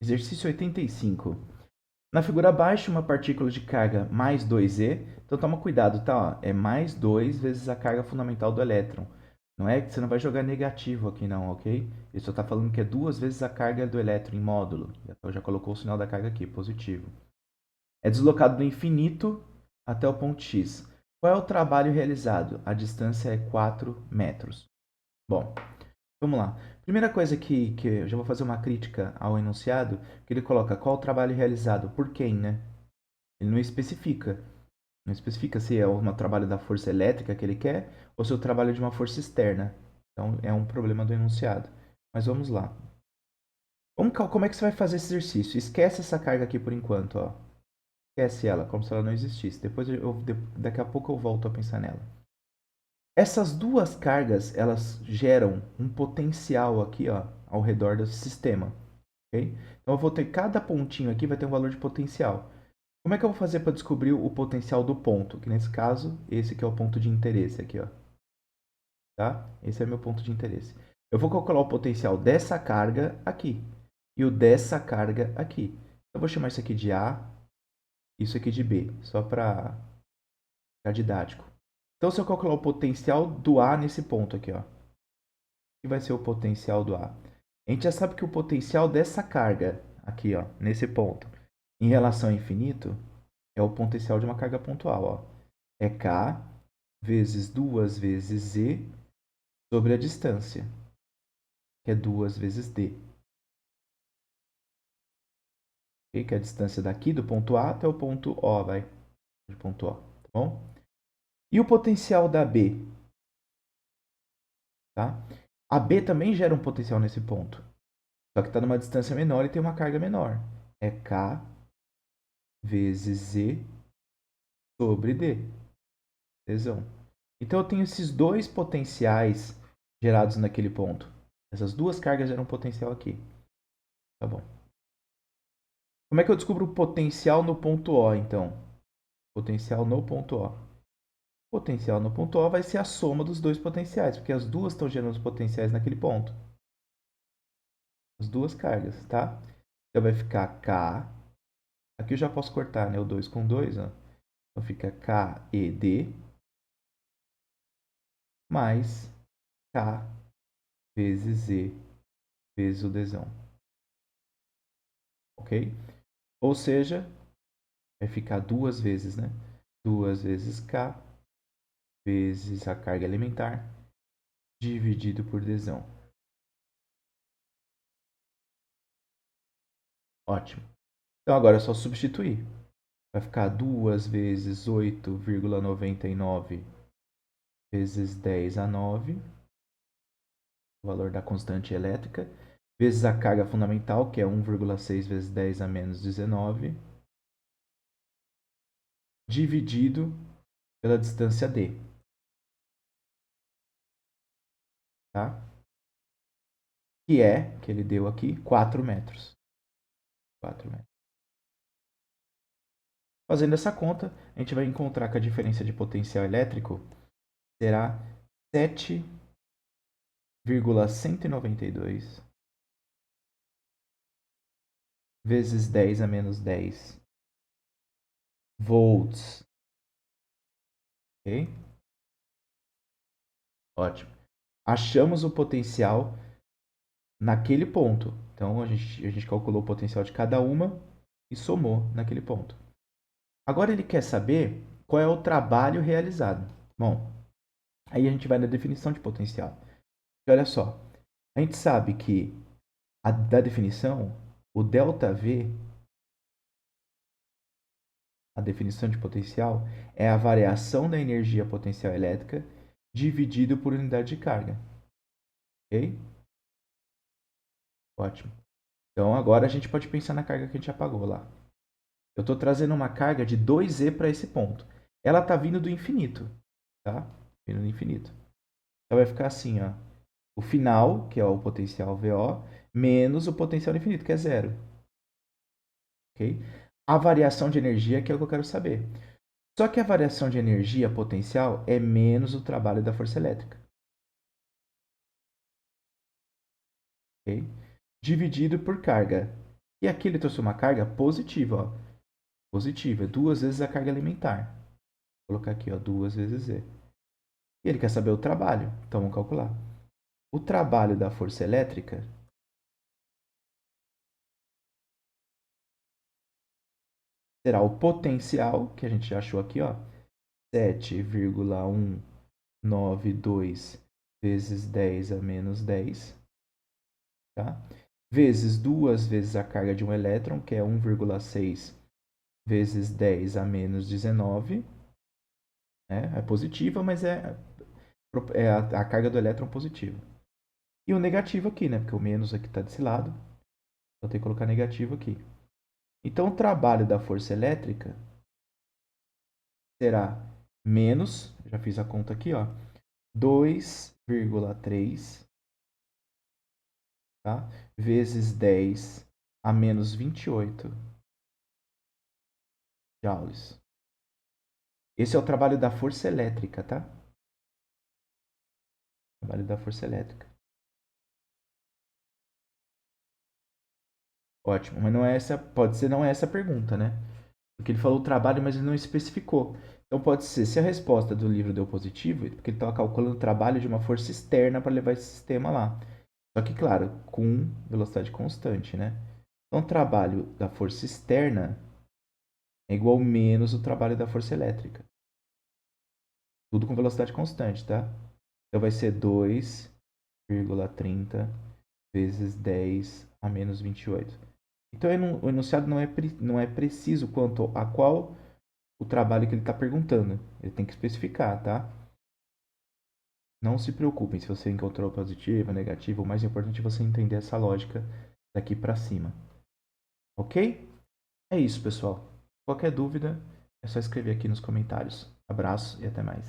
Exercício 85. Na figura abaixo, uma partícula de carga mais 2e. Então toma cuidado, tá? Ó, é mais 2 vezes a carga fundamental do elétron. Não é que você não vai jogar negativo aqui não, ok? Ele só está falando que é 2 vezes a carga do elétron em módulo. Então já colocou o sinal da carga aqui, positivo. É deslocado do infinito até o ponto X. Qual é o trabalho realizado? A distância é 4 metros. Bom, vamos lá. Primeira coisa que eu já vou fazer uma crítica ao enunciado, que ele coloca qual o trabalho realizado por quem, né? Ele não especifica. Não especifica se é um trabalho da força elétrica que ele quer ou se é o trabalho de uma força externa. Então é um problema do enunciado. Mas vamos lá. Como é que você vai fazer esse exercício? Esquece essa carga aqui por enquanto, ó. Esquece ela, como se ela não existisse. Daqui a pouco eu volto a pensar nela. Essas duas cargas, elas geram um potencial aqui, ó, ao redor do sistema, ok? Então eu vou ter cada pontinho aqui vai ter um valor de potencial. Como é que eu vou fazer para descobrir o potencial do ponto? Que nesse caso, esse aqui é o ponto de interesse aqui, ó. Tá? Esse é meu ponto de interesse. Eu vou calcular o potencial dessa carga aqui e o dessa carga aqui. Eu vou chamar isso aqui de A, isso aqui de B, só para ficar didático. Então, se eu calcular o potencial do A nesse ponto aqui, ó, que vai ser o potencial do A? A gente já sabe que o potencial dessa carga aqui, ó, nesse ponto, em relação ao infinito, é o potencial de uma carga pontual, ó. É K vezes 2 vezes Z sobre a distância, que é 2 vezes D. Okay? Que é a distância daqui do ponto A até o ponto O, vai. De ponto O, tá bom? E o potencial da B? Tá? A B também gera um potencial nesse ponto. Só que está numa distância menor e tem uma carga menor. É K vezes Z sobre D. Tesão. Então eu tenho esses dois potenciais gerados naquele ponto. Essas duas cargas geram um potencial aqui. Tá bom. Como é que eu descubro o potencial no ponto O, então? Potencial no ponto O. Potencial no ponto O vai ser a soma dos dois potenciais, porque as duas estão gerando os potenciais naquele ponto. As duas cargas, tá? Então vai ficar K. Aqui eu já posso cortar, né? O 2 com 2, ó. Então fica K e D mais K vezes Z vezes o Dzão. Ok? Ou seja, vai ficar duas vezes, né? 2 vezes K vezes a carga elementar dividido por Dzão. Ótimo. Então agora é só substituir. Vai ficar 2 vezes 8,99 vezes 10 a 9, o valor da constante elétrica, vezes a carga fundamental, que é 1,6 vezes 10 a menos 19, dividido pela distância d. Tá? Que ele deu aqui, 4 metros. 4 metros. Fazendo essa conta, a gente vai encontrar que a diferença de potencial elétrico será 7,192 vezes 10 a menos 10 volts. Ok? Ótimo. Achamos o potencial naquele ponto. Então, a gente calculou o potencial de cada uma e somou naquele ponto. Agora ele quer saber qual é o trabalho realizado. Bom, aí a gente vai na definição de potencial. E olha só, a gente sabe que da definição, o ΔV, a definição de potencial, é a variação da energia potencial elétrica dividido por unidade de carga. Ok? Ótimo. Então agora a gente pode pensar na carga que a gente apagou lá. Eu estou trazendo uma carga de 2e para esse ponto. Ela está vindo do infinito. Tá? Vindo do infinito. Então vai ficar assim, ó. O final, que é o potencial VO, menos o potencial infinito, que é zero. Ok? A variação de energia, que é o que eu quero saber. Só que a variação de energia potencial é menos o trabalho da força elétrica. Ok? Dividido por carga. E aqui ele trouxe uma carga positiva, ó. Positiva, é 2 vezes a carga alimentar. Vou colocar aqui, ó, 2 vezes Z. E ele quer saber o trabalho, então vamos calcular. O trabalho da força elétrica será o potencial, que a gente já achou aqui, ó, 7,192 vezes 10 a menos 10, tá? Vezes 2 vezes a carga de um elétron, que é 1,6 vezes 10 a menos 19. Né? É positiva, mas é a carga do elétron positiva. E o negativo aqui, né? Porque o menos aqui está desse lado. Então tem que colocar negativo aqui. Então o trabalho da força elétrica será menos, já fiz a conta aqui, ó, 2,3, tá? Vezes 10 a menos 28 joules. Esse é o trabalho da força elétrica, tá? Trabalho da força elétrica. Ótimo, mas não é essa, pode ser não é essa a pergunta, né? Porque ele falou trabalho, mas ele não especificou. Então pode ser, se a resposta do livro deu positivo, é porque ele estava calculando o trabalho de uma força externa para levar esse sistema lá. Só que, claro, com velocidade constante, né? Então o trabalho da força externa é igual menos o trabalho da força elétrica. Tudo com velocidade constante, tá? Então vai ser 2,30 vezes 10 a menos 28. Então o enunciado não é preciso quanto a qual o trabalho que ele está perguntando. Ele tem que especificar, tá? Não se preocupem se você encontrou positivo, negativo. O mais importante é você entender essa lógica daqui para cima. Ok? É isso, pessoal. Qualquer dúvida, é só escrever aqui nos comentários. Abraço e até mais.